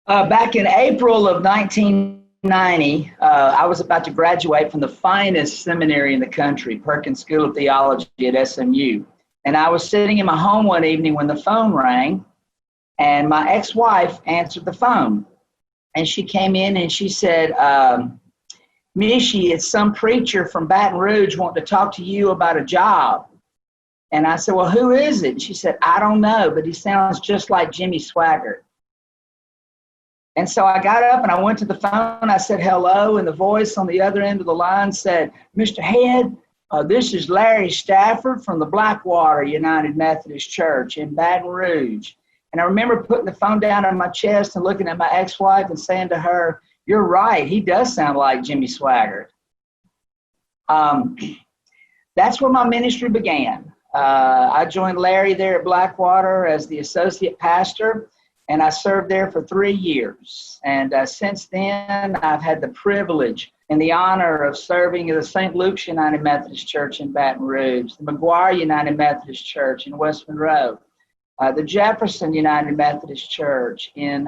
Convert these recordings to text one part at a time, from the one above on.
Back in April of 1990, I was about to graduate from the finest seminary in the country, Perkins School of Theology at SMU. And I was sitting in my home one evening when the phone rang, and my ex-wife answered the phone. And she came in and she said, Michi, it's some preacher from Baton Rouge wanting to talk to you about a job. And I said, well, who is it? And she said, I don't know, but he sounds just like Jimmy Swaggart. And so I got up and I went to the phone. I said, hello. And the voice on the other end of the line said, Mr. Head, this is Larry Stafford from the Blackwater United Methodist Church in Baton Rouge. And I remember putting the phone down on my chest and looking at my ex-wife and saying to her, you're right, he does sound like Jimmy Swaggart. That's where my ministry began. I joined Larry there at Blackwater as the associate pastor, and I served there for 3 years. And since then, I've had the privilege and the honor of serving at the St. Luke's United Methodist Church in Baton Rouge, the McGuire United Methodist Church in West Monroe, the Jefferson United Methodist Church in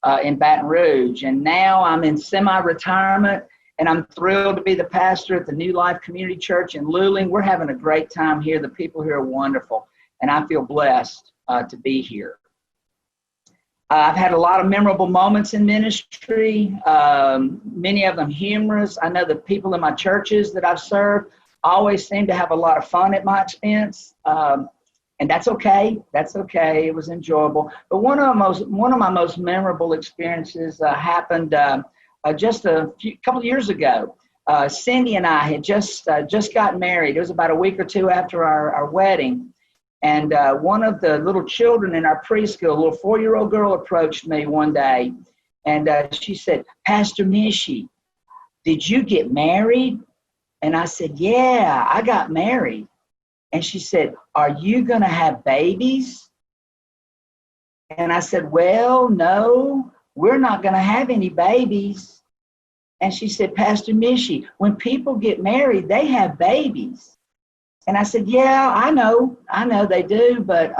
Baton Rouge. And now I'm in semi-retirement, and I'm thrilled to be the pastor at the New Life Community Church in Luling. We're having a great time here. The people here are wonderful, and I feel blessed to be here. I've had a lot of memorable moments in ministry, many of them humorous. I know the people in my churches that I've served always seem to have a lot of fun at my expense. And that's okay. That's okay. It was enjoyable. But one of my most memorable experiences happened just a couple of years ago. Cindy and I had just gotten married. It was about a week or two after our wedding. And one of the little children in our preschool, a little 4-year-old girl, approached me one day. And she said, Pastor Michi, did you get married? And I said, yeah, I got married. And she said, are you going to have babies? And I said, well, no, we're not going to have any babies. And she said, Pastor Michi, when people get married, they have babies. And I said, yeah, I know they do, but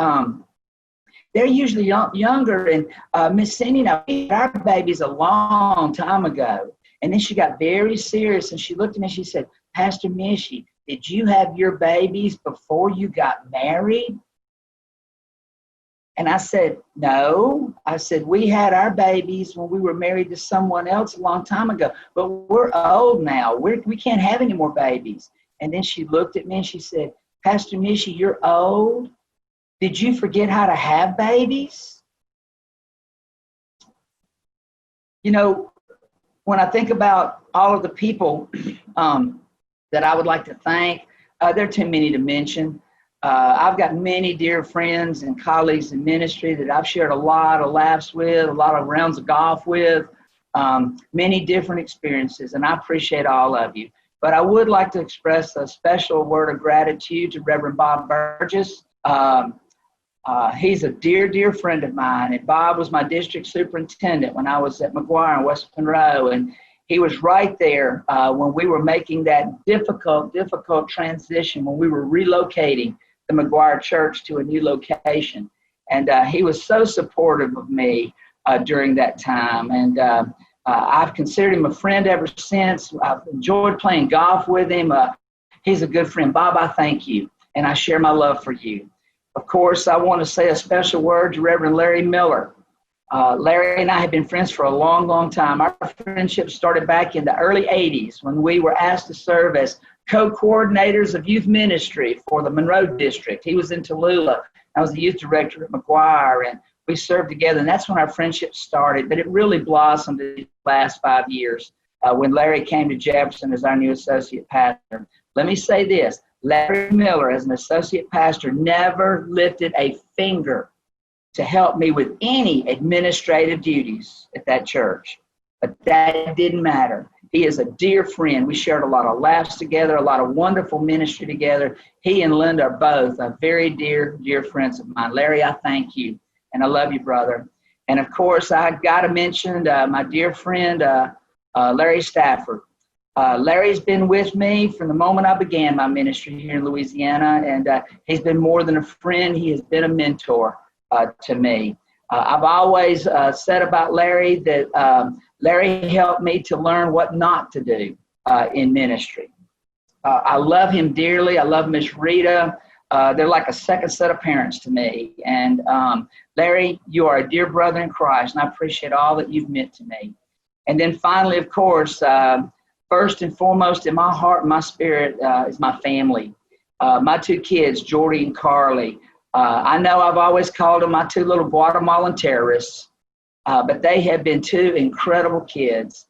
they're usually younger. And Miss Cindy and I, we had our babies a long time ago. And then she got very serious, and she looked at me and she said, Pastor Michi, did you have your babies before you got married? And I said, no. I said, we had our babies when we were married to someone else a long time ago, but we're old now. We can't have any more babies. And then she looked at me and she said, Pastor Michi, you're old. Did you forget how to have babies? You know, when I think about all of the people that I would like to thank, there are too many to mention. I've got many dear friends and colleagues in ministry that I've shared a lot of laughs with, a lot of rounds of golf with, many different experiences, and I appreciate all of you. But I would like to express a special word of gratitude to Reverend Bob Burgess. He's a dear, dear friend of mine, and Bob was my district superintendent when I was at McGuire in West Monroe, and he was right there when we were making that difficult transition, when we were relocating the McGuire Church to a new location. And he was so supportive of me during that time. And I've considered him a friend ever since. I've enjoyed playing golf with him. He's a good friend. Bob, I thank you, and I share my love for you. Of course, I want to say a special word to Reverend Larry Miller. Larry and I have been friends for a long, long time. Our friendship started back in the early 80s when we were asked to serve as co-coordinators of youth ministry for the Monroe District. He was in Tallulah. I was the youth director at McGuire, and we served together, and that's when our friendship started. But it really blossomed in the last 5 years when Larry came to Jefferson as our new associate pastor. Let me say this. Larry Miller, as an associate pastor, never lifted a finger to help me with any administrative duties at that church. But that didn't matter. He is a dear friend. We shared a lot of laughs together, a lot of wonderful ministry together. He and Linda are both very dear, dear friends of mine. Larry, I thank you, and I love you, brother. And, of course, I've got to mention my dear friend, Larry Stafford. Larry's been with me from the moment I began my ministry here in Louisiana, and he's been more than a friend. He has been a mentor to me. I've always said about Larry that Larry helped me to learn what not to do in ministry. I love him dearly. I love Miss Rita. They're like a second set of parents to me. And Larry, you are a dear brother in Christ, and I appreciate all that you've meant to me. And then finally, of course, first and foremost in my heart and my spirit is my family. My two kids, Jordy and Carly. I know I've always called them my two little Guatemalan terrorists, but they have been two incredible kids.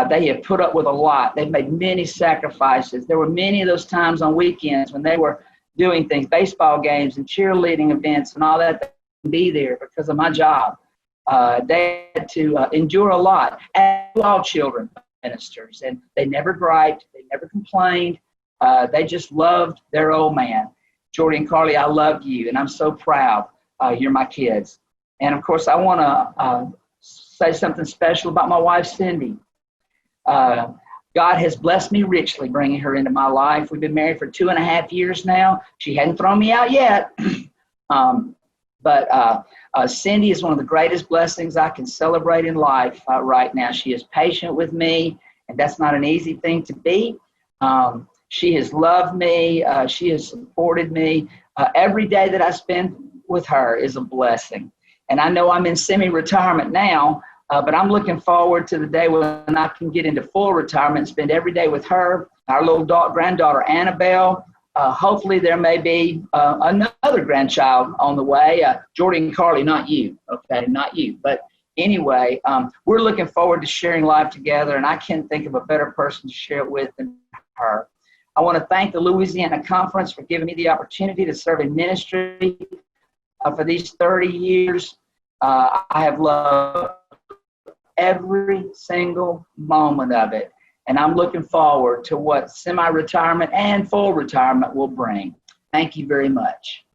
They have put up with a lot. They've made many sacrifices. There were many of those times on weekends when they were doing things, baseball games and cheerleading events and all that, they couldn't be there because of my job. They had to endure a lot, as all children ministers, and they never griped, they never complained. They just loved their old man. Jordy and Carly, I love you, and I'm so proud you're my kids. And of course, I want to say something special about my wife, Cindy. God has blessed me richly bringing her into my life. We've been married for 2.5 years now. She hadn't thrown me out yet. But Cindy is one of the greatest blessings I can celebrate in life right now. She is patient with me, and that's not an easy thing to be. She has loved me. She has supported me. Every day that I spend with her is a blessing. And I know I'm in semi-retirement now, but I'm looking forward to the day when I can get into full retirement and spend every day with her, our little granddaughter, Annabelle. Hopefully there may be another grandchild on the way. Jordy and Carly, not you, okay, not you. But anyway, we're looking forward to sharing life together, and I can't think of a better person to share it with than her. I want to thank the Louisiana Conference for giving me the opportunity to serve in ministry for these 30 years. I have loved every single moment of it. And I'm looking forward to what semi-retirement and full retirement will bring. Thank you very much.